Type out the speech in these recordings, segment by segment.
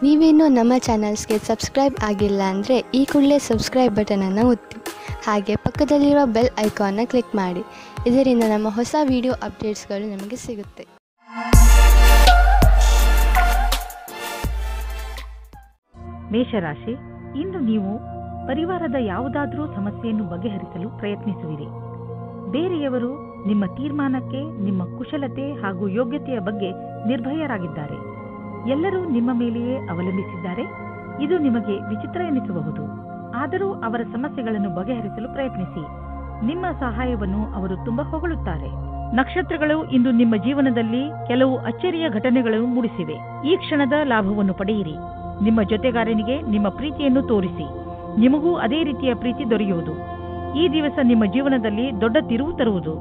ನೀವೇನೂ ನಮ್ಮ ಚಾನಲ್ಸ್ಗೆ ಸಬ್ಸ್ಕ್ರೈಬ್ ಆಗಿಲ್ಲ ಅಂದರೆ ಈ ಕೂಡಲೇ ಸಬ್ಸ್ಕ್ರೈಬ್ ಬಟನನ್ನು ಒತ್ತಿ ಹಾಗೆ ಪಕ್ಕದಲ್ಲಿರುವ ಬೆಲ್ ಐಕಾನ್ನ ಕ್ಲಿಕ್ ಮಾಡಿ. ಇದರಿಂದ ನಮ್ಮ ಹೊಸ ವಿಡಿಯೋ ಅಪ್ಡೇಟ್ಸ್ಗಳು ನಿಮಗೆ ಸಿಗುತ್ತೆ. ಮೇಷರಾಶಿ, ಇಂದು ನೀವು ಪರಿವಾರದ ಯಾವುದಾದರೂ ಸಮಸ್ಯೆಯನ್ನು ಬಗೆಹರಿಸಲು ಪ್ರಯತ್ನಿಸುವಿರಿ. ಬೇರೆಯವರು ನಿಮ್ಮ ತೀರ್ಮಾನಕ್ಕೆ, ನಿಮ್ಮ ಕುಶಲತೆ ಹಾಗೂ ಯೋಗ್ಯತೆಯ ಬಗ್ಗೆ ನಿರ್ಭಯರಾಗಿದ್ದಾರೆ. ಎಲ್ಲರೂ ನಿಮ್ಮ ಮೇಲೆಯೇ ಅವಲಂಬಿಸಿದ್ದಾರೆ. ಇದು ನಿಮಗೆ ವಿಚಿತ್ರ ಎನಿಸಬಹುದು. ಆದರೂ ಅವರ ಸಮಸ್ಯೆಗಳನ್ನು ಬಗೆಹರಿಸಲು ಪ್ರಯತ್ನಿಸಿ. ನಿಮ್ಮ ಸಹಾಯವನ್ನು ಅವರು ತುಂಬಾ ಹೊಗಳುತ್ತಾರೆ. ನಕ್ಷತ್ರಗಳು ಇಂದು ನಿಮ್ಮ ಜೀವನದಲ್ಲಿ ಕೆಲವು ಅಚ್ಚರಿಯ ಘಟನೆಗಳನ್ನು ಮೂಡಿಸಿವೆ. ಈ ಕ್ಷಣದ ಲಾಭವನ್ನು ಪಡೆಯಿರಿ. ನಿಮ್ಮ ಜೊತೆಗಾರನಿಗೆ ನಿಮ್ಮ ಪ್ರೀತಿಯನ್ನು ತೋರಿಸಿ. ನಿಮಗೂ ಅದೇ ರೀತಿಯ ಪ್ರೀತಿ ದೊರೆಯುವುದು. ಈ ದಿವಸ ನಿಮ್ಮ ಜೀವನದಲ್ಲಿ ದೊಡ್ಡ ತಿರುವು ತರುವುದು.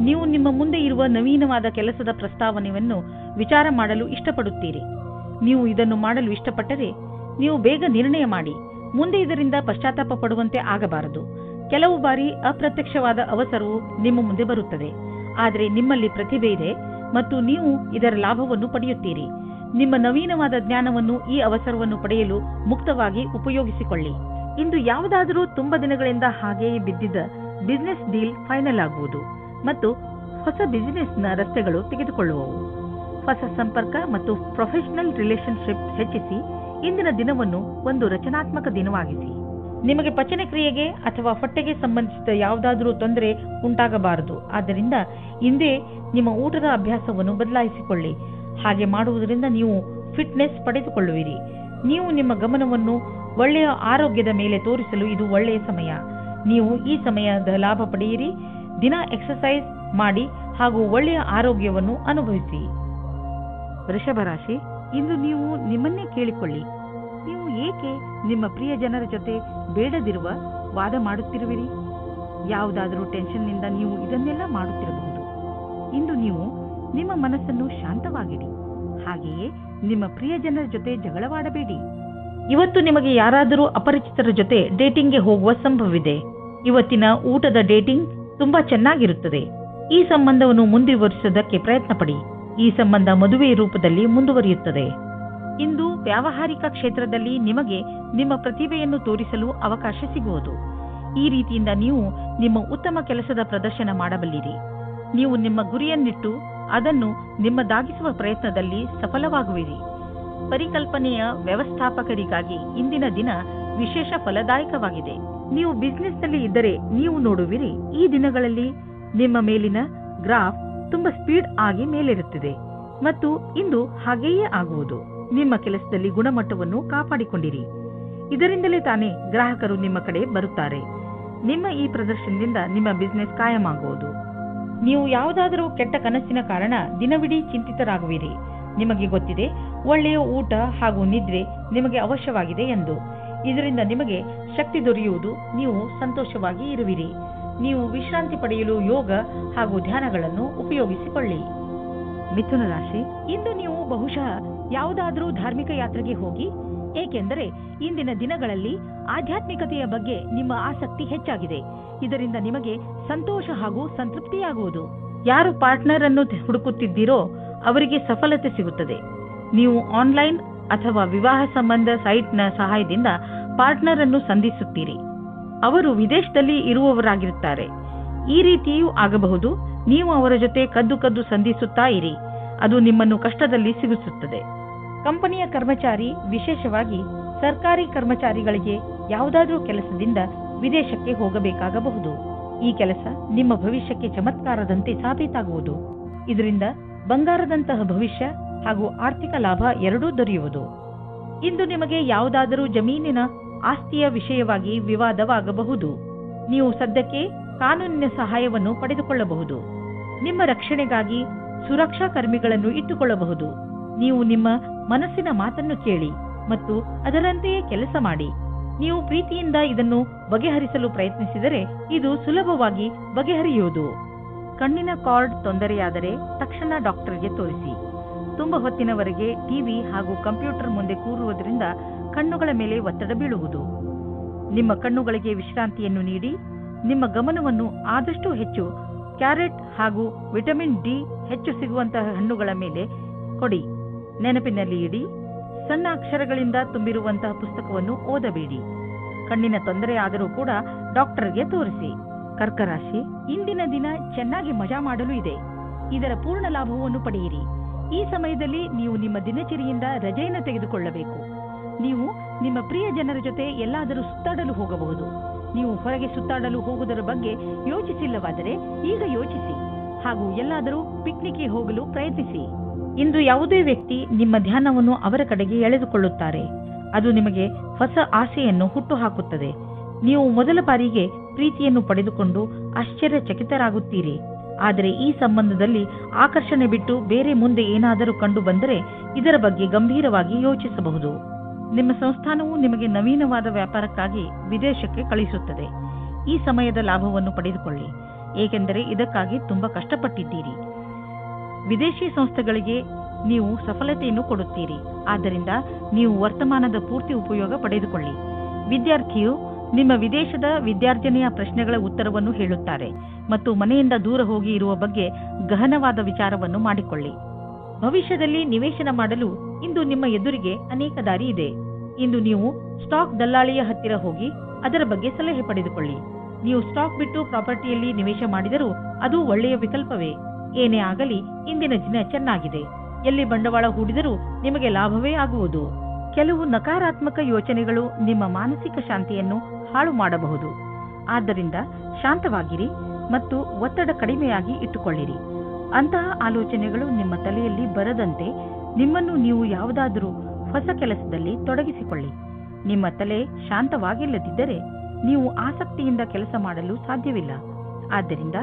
ನೀವು ನಿಮ್ಮ ಮುಂದೆ ಇರುವ ನವೀನವಾದ ಕೆಲಸದ ಪ್ರಸ್ತಾವನೆಯನ್ನು ವಿಚಾರ ಮಾಡಲು ಇಷ್ಟಪಡುತ್ತೀರಿ. ನೀವು ಇದನ್ನು ಮಾಡಲು ಇಷ್ಟಪಟ್ಟರೆ ನೀವು ಬೇಗ ನಿರ್ಣಯ ಮಾಡಿ. ಮುಂದೆ ಇದರಿಂದ ಪಶ್ಚಾತ್ತಾಪ ಪಡುವಂತೆ ಆಗಬಾರದು. ಕೆಲವು ಬಾರಿ ಅಪ್ರತ್ಯಕ್ಷವಾದ ಅವಸರವು ನಿಮ್ಮ ಮುಂದೆ ಬರುತ್ತದೆ. ಆದರೆ ನಿಮ್ಮಲ್ಲಿ ಪ್ರತಿಭೆ ಇದೆ ಮತ್ತು ನೀವು ಇದರ ಲಾಭವನ್ನು ಪಡೆಯುತ್ತೀರಿ. ನಿಮ್ಮ ನವೀನವಾದ ಜ್ಞಾನವನ್ನು ಈ ಅವಸರವನ್ನು ಪಡೆಯಲು ಮುಕ್ತವಾಗಿ ಉಪಯೋಗಿಸಿಕೊಳ್ಳಿ. ಇಂದು ಯಾವುದಾದರೂ ತುಂಬಾ ದಿನಗಳಿಂದ ಹಾಗೆಯೇ ಬಿದ್ದಿದ್ದ ಬಿಸಿನೆಸ್ ಡೀಲ್ ಫೈನಲ್ ಆಗುವುದು ಮತ್ತು ಹೊಸ ಬಿಸಿನೆಸ್ನ ರಸ್ತೆಗಳು ತೆಗೆದುಕೊಳ್ಳುವವು. ಹೊಸ ಸಂಪರ್ಕ ಮತ್ತು ಪ್ರೊಫೆಷನಲ್ ರಿಲೇಶನ್ಶಿಪ್ ಹೆಚ್ಚಿಸಿ. ಇಂದಿನ ದಿನವನ್ನು ಒಂದು ರಚನಾತ್ಮಕ ದಿನವಾಗಿಸಿ. ನಿಮಗೆ ಪಚನ ಕ್ರಿಯೆಗೆ ಅಥವಾ ಹೊಟ್ಟೆಗೆ ಸಂಬಂಧಿಸಿದ ಯಾವುದಾದರೂ ತೊಂದರೆ ಉಂಟಾಗಬಾರದು. ಆದ್ದರಿಂದ ಇಂದೇ ನಿಮ್ಮ ಊಟದ ಅಭ್ಯಾಸವನ್ನು ಬದಲಾಯಿಸಿಕೊಳ್ಳಿ. ಹಾಗೆ ಮಾಡುವುದರಿಂದ ನೀವು ಫಿಟ್ನೆಸ್ ಪಡೆದುಕೊಳ್ಳುವಿರಿ. ನೀವು ನಿಮ್ಮ ಗಮನವನ್ನು ಒಳ್ಳೆಯ ಆರೋಗ್ಯದ ಮೇಲೆ ತೋರಿಸಲು ಇದು ಒಳ್ಳೆಯ ಸಮಯ. ನೀವು ಈ ಸಮಯದ ಲಾಭ ಪಡೆಯಿರಿ. ದಿನ ಎಕ್ಸರ್ಸೈಸ್ ಮಾಡಿ ಹಾಗೂ ಒಳ್ಳೆಯ ಆರೋಗ್ಯವನ್ನು ಅನುಭವಿಸಿ. ವೃಷಭ ರಾಶಿ, ಇಂದು ನೀವು ನಿಮ್ಮನ್ನೇ ಕೇಳಿಕೊಳ್ಳಿ. ನೀವು ಏಕೆ ನಿಮ್ಮ ಪ್ರಿಯ ಜನರ ಜೊತೆ ಬೇಡದಿರುವ ವಾದ ಮಾಡುತ್ತಿರುವಿರಿ? ಯಾವುದಾದರೂ ಟೆನ್ಷನ್ನಿಂದ ನೀವು ಇದನ್ನೆಲ್ಲ ಮಾಡುತ್ತಿರಬಹುದು. ಇಂದು ನೀವು ನಿಮ್ಮ ಮನಸ್ಸನ್ನು ಶಾಂತವಾಗಿಡಿ. ಹಾಗೆಯೇ ನಿಮ್ಮ ಪ್ರಿಯ ಜನರ ಜೊತೆ ಜಗಳವಾಡಬೇಡಿ. ಇವತ್ತು ನಿಮಗೆ ಯಾರಾದರೂ ಅಪರಿಚಿತರ ಜೊತೆ ಡೇಟಿಂಗ್ಗೆ ಹೋಗುವ ಸಂಭವವಿದೆ. ಇವತ್ತಿನ ಊಟದ ಡೇಟಿಂಗ್ ತುಂಬಾ ಚೆನ್ನಾಗಿರುತ್ತದೆ. ಈ ಸಂಬಂಧವನ್ನು ಮುಂದುವರಿಸುವುದಕ್ಕೆ ಪ್ರಯತ್ನ ಪಡಿ. ಈ ಸಂಬಂಧ ಮದುವೆ ರೂಪದಲ್ಲಿ ಮುಂದುವರಿಯುತ್ತದೆ. ಇಂದು ವ್ಯಾವಹಾರಿಕ ಕ್ಷೇತ್ರದಲ್ಲಿ ನಿಮಗೆ ನಿಮ್ಮ ಪ್ರತಿಭೆಯನ್ನು ತೋರಿಸಲು ಅವಕಾಶ ಸಿಗುವುದು. ಈ ರೀತಿಯಿಂದ ನೀವು ನಿಮ್ಮ ಉತ್ತಮ ಕೆಲಸದ ಪ್ರದರ್ಶನ ಮಾಡಬಲ್ಲಿರಿ. ನೀವು ನಿಮ್ಮ ಗುರಿಯನ್ನಿಟ್ಟು ಅದನ್ನು ನಿಮ್ಮದಾಗಿಸುವ ಪ್ರಯತ್ನದಲ್ಲಿ ಸಫಲವಾಗುವಿರಿ. ಪರಿಕಲ್ಪನೆಯ ವ್ಯವಸ್ಥಾಪಕರಿಗಾಗಿ ಇಂದಿನ ದಿನ ವಿಶೇಷ ಫಲದಾಯಕವಾಗಿದೆ. ನೀವು ಬಿಸಿನೆಸ್ನಲ್ಲಿ ಇದ್ದರೆ ನೀವು ನೋಡುವಿರಿ, ಈ ದಿನಗಳಲ್ಲಿ ನಿಮ್ಮ ಮೇಲಿನ ಗ್ರಾಫ್ ತುಂಬಾ ಸ್ಪೀಡ್ ಆಗಿ ಮೇಲೇರುತ್ತಿದೆ ಮತ್ತು ಇಂದು ಹಾಗೆಯೇ ಆಗುವುದು. ನಿಮ್ಮ ಕೆಲಸದಲ್ಲಿ ಗುಣಮಟ್ಟವನ್ನು ಕಾಪಾಡಿಕೊಂಡಿರಿ. ಇದರಿಂದಲೇ ತಾನೇ ಗ್ರಾಹಕರು ನಿಮ್ಮ ಕಡೆ ಬರುತ್ತಾರೆ. ನಿಮ್ಮ ಈ ಪ್ರದರ್ಶನದಿಂದ ನಿಮ್ಮ ಬಿಸಿನೆಸ್ ಕಾಯಮಾಗುವುದು. ನೀವು ಯಾವುದಾದರೂ ಕೆಟ್ಟ ಕನಸಿನ ಕಾರಣ ದಿನವಿಡೀ ಚಿಂತಿತರಾಗುವಿರಿ. ನಿಮಗೆ ಗೊತ್ತಿದೆ, ಒಳ್ಳೆಯ ಊಟ ಹಾಗೂ ನಿದ್ರೆ ನಿಮಗೆ ಅವಶ್ಯವಾಗಿದೆ ಎಂದು. ಇದರಿಂದ ನಿಮಗೆ ಶಕ್ತಿ ದೊರೆಯುವುದು. ನೀವು ಸಂತೋಷವಾಗಿ ಇರುವಿರಿ. ನೀವು ವಿಶ್ರಾಂತಿ ಪಡೆಯಲು ಯೋಗ ಹಾಗೂ ಧ್ಯಾನಗಳನ್ನು ಉಪಯೋಗಿಸಿಕೊಳ್ಳಿ. ಮಿಥುನ ರಾಶಿ, ಇಂದು ನೀವು ಬಹುಶಃ ಯಾವುದಾದರೂ ಧಾರ್ಮಿಕ ಯಾತ್ರೆಗೆ ಹೋಗಿ. ಏಕೆಂದರೆ ಇಂದಿನ ದಿನಗಳಲ್ಲಿ ಆಧ್ಯಾತ್ಮಿಕತೆಯ ಬಗ್ಗೆ ನಿಮ್ಮ ಆಸಕ್ತಿ ಹೆಚ್ಚಾಗಿದೆ. ಇದರಿಂದ ನಿಮಗೆ ಸಂತೋಷ ಹಾಗೂ ಸಂತೃಪ್ತಿಯಾಗುವುದು. ಯಾರು ಪಾರ್ಟ್ನರ್ ಅನ್ನು ಹುಡುಕುತ್ತಿದ್ದೀರೋ ಅವರಿಗೆ ಸಫಲತೆ ಸಿಗುತ್ತದೆ. ನೀವು ಆನ್ಲೈನ್ ಅಥವಾ ವಿವಾಹ ಸಂಬಂಧ ಸೈಟ್ನ ಸಹಾಯದಿಂದ ಪಾರ್ಟ್ನರ್ ಅನ್ನು ಸಂಧಿಸುತ್ತೀರಿ. ಅವರು ವಿದೇಶದಲ್ಲಿ ಇರುವವರಾಗಿರುತ್ತಾರೆ. ಈ ರೀತಿಯೂ ಆಗಬಹುದು. ನೀವು ಅವರ ಜೊತೆ ಕದ್ದು ಸಂಧಿಸುತ್ತಾ ಇರಿ. ಅದು ನಿಮ್ಮನ್ನು ಕಷ್ಟದಲ್ಲಿ ಸಿಗಿಸುತ್ತದೆ. ಕಂಪನಿಯ ಕರ್ಮಚಾರಿ, ವಿಶೇಷವಾಗಿ ಸರ್ಕಾರಿ ಕರ್ಮಚಾರಿಗಳಿಗೆ ಯಾವುದಾದರೂ ಕೆಲಸದಿಂದ ವಿದೇಶಕ್ಕೆ ಹೋಗಬೇಕಾಗಬಹುದು. ಈ ಕೆಲಸ ನಿಮ್ಮ ಭವಿಷ್ಯಕ್ಕೆ ಚಮತ್ಕಾರದಂತೆ ಸಾಬೀತಾಗುವುದು. ಇದರಿಂದ ಬಂಗಾರದಂತಹ ಭವಿಷ್ಯ ಹಾಗೂ ಆರ್ಥಿಕ ಲಾಭ ಎರಡೂ ದೊರೆಯುವುದು. ಇಂದು ನಿಮಗೆ ಯಾವುದಾದರೂ ಜಮೀನಿನ ಆಸ್ತಿಯ ವಿಷಯವಾಗಿ ವಿವಾದವಾಗಬಹುದು. ನೀವು ಸದ್ಯಕ್ಕೆ ಕಾನೂನಿನ ಸಹಾಯವನ್ನು ಪಡೆದುಕೊಳ್ಳಬಹುದು. ನಿಮ್ಮ ರಕ್ಷಣೆಗಾಗಿ ಸುರಕ್ಷಾ ಕರ್ಮಿಗಳನ್ನು ಇಟ್ಟುಕೊಳ್ಳಬಹುದು. ನೀವು ನಿಮ್ಮ ಮನಸ್ಸಿನ ಮಾತನ್ನು ಕೇಳಿ ಮತ್ತು ಅದರಂತೆಯೇ ಕೆಲಸ ಮಾಡಿ. ನೀವು ಪ್ರೀತಿಯಿಂದ ಇದನ್ನು ಬಗೆಹರಿಸಲು ಪ್ರಯತ್ನಿಸಿದರೆ ಇದು ಸುಲಭವಾಗಿ ಬಗೆಹರಿಯುವುದು. ಕಣ್ಣಿನ ಕಾರ್ಡ್ ತೊಂದರೆಯಾದರೆ ತಕ್ಷಣ ಡಾಕ್ಟರ್ಗೆ ತೋರಿಸಿ. ತುಂಬ ಹೊತ್ತಿನವರೆಗೆ ಟಿವಿ ಹಾಗೂ ಕಂಪ್ಯೂಟರ್ ಮುಂದೆ ಕೂರುವುದರಿಂದ ಕಣ್ಣುಗಳ ಮೇಲೆ ಒತ್ತಡ ಬೀಳುವುದು. ನಿಮ್ಮ ಕಣ್ಣುಗಳಿಗೆ ವಿಶ್ರಾಂತಿಯನ್ನು ನೀಡಿ. ನಿಮ್ಮ ಗಮನವನ್ನು ಆದಷ್ಟು ಹೆಚ್ಚು ಕ್ಯಾರೆಟ್ ಹಾಗೂ ವಿಟಮಿನ್ ಡಿ ಹೆಚ್ಚು ಸಿಗುವಂತಹ ಹಣ್ಣುಗಳ ಮೇಲೆ ಕೊಡಿ. ನೆನಪಿನಲ್ಲಿ ಇಡಿ, ಸಣ್ಣ ಅಕ್ಷರಗಳಿಂದ ತುಂಬಿರುವಂತಹ ಪುಸ್ತಕವನ್ನು ಓದಬೇಡಿ. ಕಣ್ಣಿನ ತೊಂದರೆ ಆದರೂ ಕೂಡ ಡಾಕ್ಟರ್ಗೆ ತೋರಿಸಿ. ಕರ್ಕ ರಾಶಿ, ಇಂದಿನ ದಿನ ಚೆನ್ನಾಗಿ ಮಜಾ ಮಾಡಲು ಇದೆ. ಇದರ ಪೂರ್ಣ ಲಾಭವನ್ನು ಪಡೆಯಿರಿ. ಈ ಸಮಯದಲ್ಲಿ ನೀವು ನಿಮ್ಮ ದಿನಚರಿಯಿಂದ ರಜೆಯನ್ನು ತೆಗೆದುಕೊಳ್ಳಬೇಕು. ನೀವು ನಿಮ್ಮ ಪ್ರಿಯ ಜನರ ಜೊತೆ ಎಲ್ಲಾದರೂ ಸುತ್ತಾಡಲು ಹೋಗಬಹುದು. ನೀವು ಹೊರಗೆ ಸುತ್ತಾಡಲು ಹೋಗುವುದರ ಬಗ್ಗೆ ಯೋಚಿಸಿಲ್ಲವಾದರೆ ಈಗ ಯೋಚಿಸಿ, ಹಾಗೂ ಎಲ್ಲಾದರೂ ಪಿಕ್ನಿಕ್ಗೆ ಹೋಗಲು ಪ್ರಯತ್ನಿಸಿ. ಇಂದು ಯಾವುದೇ ವ್ಯಕ್ತಿ ನಿಮ್ಮ ಧ್ಯಾನವನ್ನು ಅವರ ಕಡೆಗೆ ಎಳೆದುಕೊಳ್ಳುತ್ತಾರೆ. ಅದು ನಿಮಗೆ ಹೊಸ ಆಸೆಯನ್ನು ಹುಟ್ಟುಹಾಕುತ್ತದೆ. ನೀವು ಮೊದಲ ಬಾರಿಗೆ ಪ್ರೀತಿಯನ್ನು ಪಡೆದುಕೊಂಡು ಆಶ್ಚರ್ಯಚಕಿತರಾಗುತ್ತೀರಿ. ಆದರೆ ಈ ಸಂಬಂಧದಲ್ಲಿ ಆಕರ್ಷಣೆ ಬಿಟ್ಟು ಬೇರೆ ಮುಂದೆ ಏನಾದರೂ ಕಂಡು ಬಂದರೆ ಇದರ ಬಗ್ಗೆ ಗಂಭೀರವಾಗಿ ಯೋಚಿಸಬಹುದು. ನಿಮ್ಮ ಸಂಸ್ಥಾನವು ನಿಮಗೆ ನವೀನವಾದ ವ್ಯಾಪಾರಕ್ಕಾಗಿ ವಿದೇಶಕ್ಕೆ ಕಳಿಸುತ್ತದೆ. ಈ ಸಮಯದ ಲಾಭವನ್ನು ಪಡೆದುಕೊಳ್ಳಿ, ಏಕೆಂದರೆ ಇದಕ್ಕಾಗಿ ತುಂಬಾ ಕಷ್ಟಪಟ್ಟಿದ್ದೀರಿ. ವಿದೇಶಿ ಸಂಸ್ಥೆಗಳಿಗೆ ನೀವು ಸಫಲತೆಯನ್ನು ಕೊಡುತ್ತೀರಿ. ಆದ್ದರಿಂದ ನೀವು ವರ್ತಮಾನದ ಪೂರ್ತಿ ಉಪಯೋಗ ಪಡೆದುಕೊಳ್ಳಿ. ವಿದ್ಯಾರ್ಥಿಯು ನಿಮ್ಮ ವಿದೇಶದ ವಿದ್ಯಾರ್ಜನೆಯ ಪ್ರಶ್ನೆಗಳ ಉತ್ತರವನ್ನು ಹೇಳುತ್ತಾರೆ ಮತ್ತು ಮನೆಯಿಂದ ದೂರ ಹೋಗಿ ಇರುವ ಬಗ್ಗೆ ಗಹನವಾದ ವಿಚಾರವನ್ನು ಮಾಡಿಕೊಳ್ಳಿ. ಭವಿಷ್ಯದಲ್ಲಿ ನಿವೇಶನ ಮಾಡಲು ಇಂದು ನಿಮ್ಮ ಎದುರಿಗೆ ಅನೇಕ ದಾರಿ ಇದೆ. ಇಂದು ನೀವು ಸ್ಟಾಕ್ ದಲ್ಲಾಳಿಯ ಹತ್ತಿರ ಹೋಗಿ ಅದರ ಬಗ್ಗೆ ಸಲಹೆ ಪಡೆದುಕೊಳ್ಳಿ. ನೀವು ಸ್ಟಾಕ್ ಬಿಟ್ಟು ಪ್ರಾಪರ್ಟಿಯಲ್ಲಿ ನಿವೇಶ ಮಾಡಿದರೂ ಅದು ಒಳ್ಳೆಯ ವಿಕಲ್ಪವೇ. ಏನೇ ಆಗಲಿ ಇಂದಿನ ದಿನ ಚೆನ್ನಾಗಿದೆ. ಎಲ್ಲಿ ಬಂಡವಾಳ ಹೂಡಿದರೂ ನಿಮಗೆ ಲಾಭವೇ ಆಗುವುದು. ಕೆಲವು ನಕಾರಾತ್ಮಕ ಯೋಚನೆಗಳು ನಿಮ್ಮ ಮಾನಸಿಕ ಶಾಂತಿಯನ್ನು ಹಾಳು ಮಾಡಬಹುದು. ಆದ್ದರಿಂದ ಶಾಂತವಾಗಿರಿ ಮತ್ತು ಒತ್ತಡ ಕಡಿಮೆಯಾಗಿ ಇಟ್ಟುಕೊಳ್ಳಿರಿ. ಅಂತಹ ಆಲೋಚನೆಗಳು ನಿಮ್ಮ ತಲೆಯಲ್ಲಿ ಬರದಂತೆ ನಿಮ್ಮನ್ನು ನೀವು ಯಾವುದಾದರೂ ಹೊಸ ಕೆಲಸದಲ್ಲಿ ತೊಡಗಿಸಿಕೊಳ್ಳಿ. ನಿಮ್ಮ ತಲೆ ಶಾಂತವಾಗಿಲ್ಲದಿದ್ದರೆ ನೀವು ಆಸಕ್ತಿಯಿಂದ ಕೆಲಸ ಮಾಡಲು ಸಾಧ್ಯವಿಲ್ಲ. ಆದ್ದರಿಂದ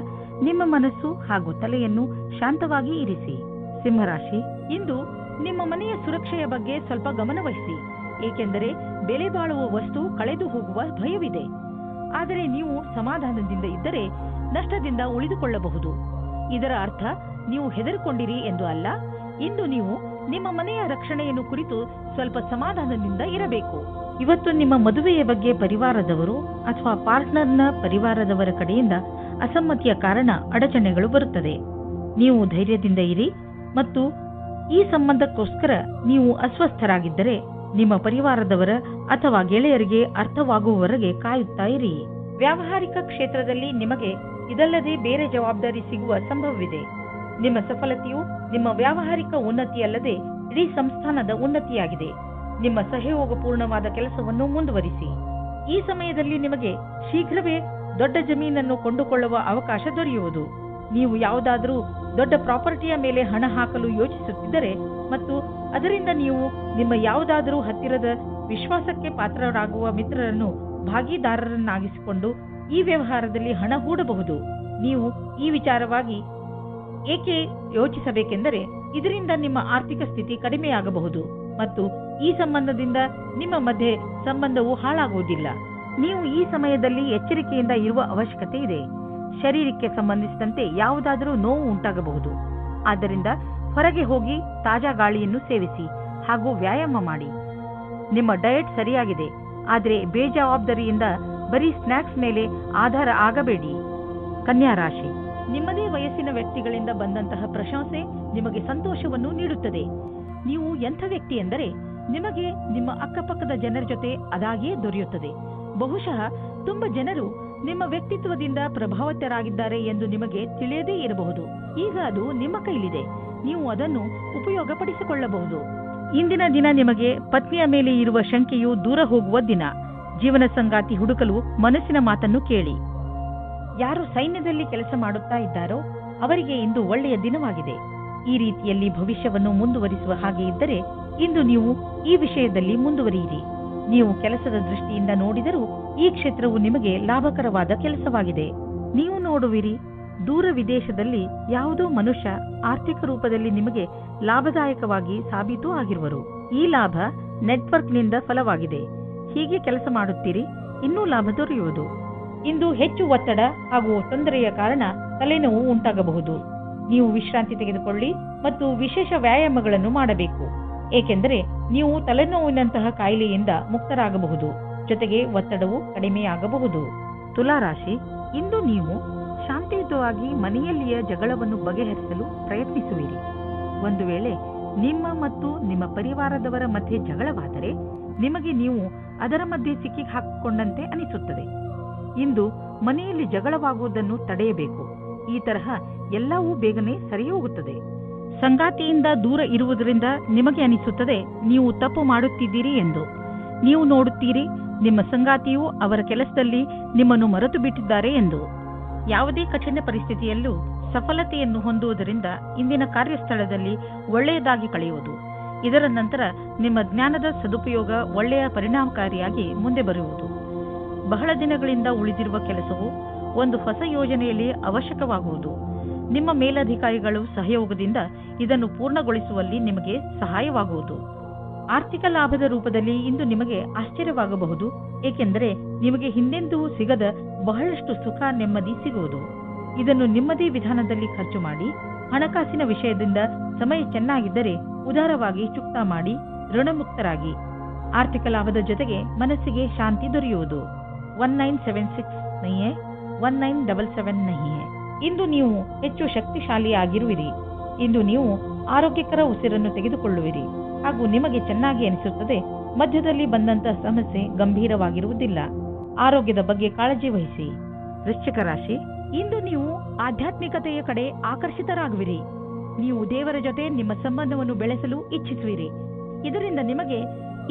ನಿಮ್ಮ ಮನಸ್ಸು ಹಾಗೂ ತಲೆಯನ್ನು ಶಾಂತವಾಗಿ ಇರಿಸಿ. ಸಿಂಹರಾಶಿ, ಇಂದು ನಿಮ್ಮ ಮನೆಯ ಸುರಕ್ಷೆಯ ಬಗ್ಗೆ ಸ್ವಲ್ಪ ಗಮನವಹಿಸಿ, ಏಕೆಂದರೆ ಬೆಲೆ ಬಾಳುವ ವಸ್ತು ಕಳೆದು ಹೋಗುವ ಭಯವಿದೆ. ಆದರೆ ನೀವು ಸಮಾಧಾನದಿಂದ ಇದ್ದರೆ ನಷ್ಟದಿಂದ ಉಳಿದುಕೊಳ್ಳಬಹುದು. ಇದರ ಅರ್ಥ ನೀವು ಹೆದರಿಕೊಂಡಿರಿ ಎಂದು ಅಲ್ಲ. ಇಂದು ನೀವು ನಿಮ್ಮ ಮನೆಯ ರಕ್ಷಣೆಯನ್ನು ಕುರಿತು ಸ್ವಲ್ಪ ಸಮಾಧಾನದಿಂದ ಇರಬೇಕು. ಇವತ್ತು ನಿಮ್ಮ ಮದುವೆಯ ಬಗ್ಗೆ ಪರಿವಾರದವರು ಅಥವಾ ಪಾರ್ಟ್ನರ್ನ ಪರಿವಾರದವರ ಕಡೆಯಿಂದ ಅಸಮ್ಮತಿಯ ಕಾರಣ ಅಡಚಣೆಗಳು ಬರುತ್ತದೆ. ನೀವು ಧೈರ್ಯದಿಂದ ಇರಿ ಮತ್ತು ಈ ಸಂಬಂಧಕ್ಕೋಸ್ಕರ ನೀವು ಅಸ್ವಸ್ಥರಾಗಿದ್ದರೆ ನಿಮ್ಮ ಪರಿವಾರದವರ ಅಥವಾ ಗೆಳೆಯರಿಗೆ ಅರ್ಥವಾಗುವವರೆಗೆ ಕಾಯುತ್ತಾ ಇರಿ. ವ್ಯಾವಹಾರಿಕ ಕ್ಷೇತ್ರದಲ್ಲಿ ನಿಮಗೆ ಇದಲ್ಲದೆ ಬೇರೆ ಜವಾಬ್ದಾರಿ ಸಿಗುವ ಸಂಭವವಿದೆ. ನಿಮ್ಮ ಸಫಲತೆಯು ನಿಮ್ಮ ವ್ಯಾವಹಾರಿಕ ಉನ್ನತಿಯಲ್ಲದೆ ಇಡೀ ಸಂಸ್ಥಾನದ ಉನ್ನತಿಯಾಗಿದೆ. ನಿಮ್ಮ ಸಹಯೋಗಪೂರ್ಣವಾದ ಕೆಲಸವನ್ನು ಮುಂದುವರಿಸಿ. ಈ ಸಮಯದಲ್ಲಿ ನಿಮಗೆ ಶೀಘ್ರವೇ ದೊಡ್ಡ ಜಮೀನನ್ನು ಕೊಂಡುಕೊಳ್ಳುವ ಅವಕಾಶ ದೊರೆಯುವುದು. ನೀವು ಯಾವುದಾದರೂ ದೊಡ್ಡ ಪ್ರಾಪರ್ಟಿಯ ಮೇಲೆ ಹಣ ಹಾಕಲು ಯೋಚಿಸುತ್ತಿದ್ದರೆ ಮತ್ತು ಅದರಿಂದ ನೀವು ನಿಮ್ಮ ಯಾವುದಾದರೂ ಹತ್ತಿರದ ವಿಶ್ವಾಸಕ್ಕೆ ಪಾತ್ರರಾಗುವ ಮಿತ್ರರನ್ನು ಭಾಗಿದಾರರನ್ನಾಗಿಸಿಕೊಂಡು ಈ ವ್ಯವಹಾರದಲ್ಲಿ ಹಣ ಹೂಡಬಹುದು. ನೀವು ಈ ವಿಚಾರವಾಗಿ ಏಕೆ ಯೋಚಿಸಬೇಕೆಂದರೆ ಇದರಿಂದ ನಿಮ್ಮ ಆರ್ಥಿಕ ಸ್ಥಿತಿ ಕಡಿಮೆಯಾಗಬಹುದು ಮತ್ತು ಈ ಸಂಬಂಧದಿಂದ ನಿಮ್ಮ ಮಧ್ಯೆ ಸಂಬಂಧವು ಹಾಳಾಗುವುದಿಲ್ಲ. ನೀವು ಈ ಸಮಯದಲ್ಲಿ ಎಚ್ಚರಿಕೆಯಿಂದ ಇರುವ ಅವಶ್ಯಕತೆ ಇದೆ. ಶರೀರಕ್ಕೆ ಸಂಬಂಧಿಸಿದಂತೆ ಯಾವುದಾದರೂ ನೋವು ಉಂಟಾಗಬಹುದು. ಆದ್ದರಿಂದ ಹೊರಗೆ ಹೋಗಿ ತಾಜಾ ಗಾಳಿಯನ್ನು ಸೇವಿಸಿ ಹಾಗೂ ವ್ಯಾಯಾಮ ಮಾಡಿ. ನಿಮ್ಮ ಡಯಟ್ ಸರಿಯಾಗಿದೆ, ಆದರೆ ಬೇಜವಾಬ್ದಾರಿಯಿಂದ ಬರೀ ಸ್ನ್ಯಾಕ್ಸ್ ಮೇಲೆ ಆಧಾರ ಆಗಬೇಡಿ. ಕನ್ಯಾ ರಾಶಿ, ನಿಮ್ಮದೇ ವಯಸ್ಸಿನ ವ್ಯಕ್ತಿಗಳಿಂದ ಬಂದಂತಹ ಪ್ರಶಂಸೆ ನಿಮಗೆ ಸಂತೋಷವನ್ನು ನೀಡುತ್ತದೆ. ನೀವು ಎಂಥ ವ್ಯಕ್ತಿ ಎಂದರೆ ನಿಮಗೆ ನಿಮ್ಮ ಅಕ್ಕಪಕ್ಕದ ಜನರ ಜೊತೆ ಅದಾಗಿಯೇ ದೊರೆಯುತ್ತದೆ. ಬಹುಶಃ ತುಂಬ ಜನರು ನಿಮ್ಮ ವ್ಯಕ್ತಿತ್ವದಿಂದ ಪ್ರಭಾವಿತರಾಗಿದ್ದಾರೆ ಎಂದು ನಿಮಗೆ ತಿಳಿಯದೇ ಇರಬಹುದು. ಈಗ ಅದು ನಿಮ್ಮ ಕೈಲಿದೆ. ನೀವು ಅದನ್ನು ಉಪಯೋಗಪಡಿಸಿಕೊಳ್ಳಬಹುದು. ಇಂದಿನ ದಿನ ನಿಮಗೆ ಪತ್ನಿಯ ಮೇಲೆ ಇರುವ ಶಂಕೆಯು ದೂರ ಹೋಗುವ ದಿನ. ಜೀವನ ಸಂಗಾತಿ ಹುಡುಕಲು ಮನಸ್ಸಿನ ಮಾತನ್ನು ಕೇಳಿ. ಯಾರು ಸೈನ್ಯದಲ್ಲಿ ಕೆಲಸ ಮಾಡುತ್ತಾ ಇದ್ದಾರೋ ಅವರಿಗೆ ಇಂದು ಒಳ್ಳೆಯ ದಿನವಾಗಿದೆ. ಈ ರೀತಿಯಲ್ಲಿ ಭವಿಷ್ಯವನ್ನು ಮುಂದುವರಿಸುವ ಹಾಗೆ ಇದ್ದರೆ ಇಂದು ನೀವು ಈ ವಿಷಯದಲ್ಲಿ ಮುಂದುವರಿಯಿರಿ. ನೀವು ಕೆಲಸದ ದೃಷ್ಟಿಯಿಂದ ನೋಡಿದರೂ ಈ ಕ್ಷೇತ್ರವು ನಿಮಗೆ ಲಾಭಕರವಾದ ಕೆಲಸವಾಗಿದೆ. ನೀವು ನೋಡುವಿರಿ, ದೂರ ವಿದೇಶದಲ್ಲಿ ಯಾವುದೋ ಮನುಷ್ಯ ಆರ್ಥಿಕ ರೂಪದಲ್ಲಿ ನಿಮಗೆ ಲಾಭದಾಯಕವಾಗಿ ಸಾಬೀತು ಆಗಿರುವರು. ಈ ಲಾಭ ನೆಟ್ವರ್ಕ್ನಿಂದ ಫಲವಾಗಿದೆ. ಹೀಗೆ ಕೆಲಸ ಮಾಡುತ್ತೀರಿ, ಇನ್ನೂ ಲಾಭ ದೊರೆಯುವುದು. ಇಂದು ಹೆಚ್ಚು ಒತ್ತಡ ಹಾಗೂ ತೊಂದರೆಯ ಕಾರಣ ತಲೆನೋವು ಉಂಟಾಗಬಹುದು. ನೀವು ವಿಶ್ರಾಂತಿ ತೆಗೆದುಕೊಳ್ಳಿ ಮತ್ತು ವಿಶೇಷ ವ್ಯಾಯಾಮಗಳನ್ನು ಮಾಡಬೇಕು, ಏಕೆಂದರೆ ನೀವು ತಲೆನೋವಿನಂತಹ ಕಾಯಿಲೆಯಿಂದ ಮುಕ್ತರಾಗಬಹುದು. ಜೊತೆಗೆ ಒತ್ತಡವು ಕಡಿಮೆಯಾಗಬಹುದು. ತುಲಾರಾಶಿ, ಇಂದು ನೀವು ಶಾಂತಿಯುತವಾಗಿ ಮನೆಯಲ್ಲಿಯ ಜಗಳವನ್ನು ಬಗೆಹರಿಸಲು ಪ್ರಯತ್ನಿಸುವಿರಿ. ಒಂದು ವೇಳೆ ನಿಮ್ಮ ಮತ್ತು ನಿಮ್ಮ ಪರಿವಾರದವರ ಮಧ್ಯೆ ಜಗಳವಾದರೆ ನಿಮಗೆ ನೀವು ಅದರ ಮಧ್ಯೆ ಸಿಕ್ಕಿ ಹಾಕಿಕೊಂಡಂತೆ ಅನಿಸುತ್ತದೆ. ಇಂದು ಮನೆಯಲ್ಲಿ ಜಗಳವಾಗುವುದನ್ನು ತಡೆಯಬೇಕು. ಈ ತರಹ ಎಲ್ಲವೂ ಬೇಗನೆ ಸರಿ ಹೋಗುತ್ತದೆ. ಸಂಗಾತಿಯಿಂದ ದೂರ ಇರುವುದರಿಂದ ನಿಮಗೆ ಅನಿಸುತ್ತದೆ ನೀವು ತಪ್ಪು ಮಾಡುತ್ತಿದ್ದೀರಿ ಎಂದು. ನೀವು ನೋಡುತ್ತೀರಿ ನಿಮ್ಮ ಸಂಗಾತಿಯು ಅವರ ಕೆಲಸದಲ್ಲಿ ನಿಮ್ಮನ್ನು ಮರೆತು ಬಿಟ್ಟಿದ್ದಾರೆ ಎಂದು. ಯಾವುದೇ ಕಠಿಣ ಪರಿಸ್ಥಿತಿಯಲ್ಲೂ ಸಫಲತೆಯನ್ನು ಹೊಂದುವುದರಿಂದ ಇಂದಿನ ಕಾರ್ಯಸ್ಥಳದಲ್ಲಿ ಒಳ್ಳೆಯದಾಗಿ ಕಳೆಯುವುದು. ಇದರ ನಂತರ ನಿಮ್ಮ ಜ್ಞಾನದ ಸದುಪಯೋಗ ಒಳ್ಳೆಯ ಪರಿಣಾಮಕಾರಿಯಾಗಿ ಮುಂದೆ ಬರುವುದು. ಬಹಳ ದಿನಗಳಿಂದ ಉಳಿದಿರುವ ಕೆಲಸವು ಒಂದು ಹೊಸ ಯೋಜನೆಯಲ್ಲಿ ಅವಶ್ಯಕವಾಗುವುದು. ನಿಮ್ಮ ಮೇಲಧಿಕಾರಿಗಳು ಸಹಯೋಗದಿಂದ ಇದನ್ನು ಪೂರ್ಣಗೊಳಿಸುವಲ್ಲಿ ನಿಮಗೆ ಸಹಾಯವಾಗುವುದು. ಆರ್ಥಿಕ ಲಾಭದ ರೂಪದಲ್ಲಿ ಇಂದು ನಿಮಗೆ ಆಶ್ಚರ್ಯವಾಗಬಹುದು, ಏಕೆಂದರೆ ನಿಮಗೆ ಹಿಂದೆಂದೂ ಸಿಗದ ಬಹಳಷ್ಟು ಸುಖ ನೆಮ್ಮದಿ ಸಿಗುವುದು. ಇದನ್ನು ನಿಮ್ಮದೇ ವಿಧಾನದಲ್ಲಿ ಖರ್ಚು ಮಾಡಿ, ಹಣಕಾಸಿನ ವಿಷಯದಿಂದ ಸಮಯ ಚೆನ್ನಾಗಿದ್ದರೆ ಉದಾರವಾಗಿ ಚುಕ್ತಾ ಮಾಡಿ ಋಣಮುಕ್ತರಾಗಿ. ಆರ್ಥಿಕ ಲಾಭದ ಜೊತೆಗೆ ಮನಸ್ಸಿಗೆ ಶಾಂತಿ ದೊರೆಯುವುದು. 1976 नहीं है 1977 नहीं है. ಇಂದು ನೀವು ಹೆಚ್ಚು ಶಕ್ತಿಶಾಲಿಯಾಗಿರುವಿರಿ. ಇಂದು ನೀವು ಆರೋಗ್ಯಕರ ಉಸಿರನ್ನು ತೆಗೆದುಕೊಳ್ಳುವಿರಿ ಹಾಗೂ ನಿಮಗೆ ಚೆನ್ನಾಗಿ ಅನಿಸುತ್ತದೆ. ಮಧ್ಯದಲ್ಲಿ ಬಂದಂತಹ ಸಮಸ್ಯೆ ಗಂಭೀರವಾಗಿರುವುದಿಲ್ಲ. ಆರೋಗ್ಯದ ಬಗ್ಗೆ ಕಾಳಜಿ ವಹಿಸಿ. ವೃಶ್ಚಿಕ ರಾಶಿ, ಇಂದು ನೀವು ಆಧ್ಯಾತ್ಮಿಕತೆಯ ಕಡೆ ಆಕರ್ಷಿತರಾಗುವಿರಿ. ನೀವು ದೇವರ ಜೊತೆ ನಿಮ್ಮ ಸಂಬಂಧವನ್ನು ಬೆಳೆಸಲು ಇಚ್ಛಿಸುವಿರಿ. ಇದರಿಂದ ನಿಮಗೆ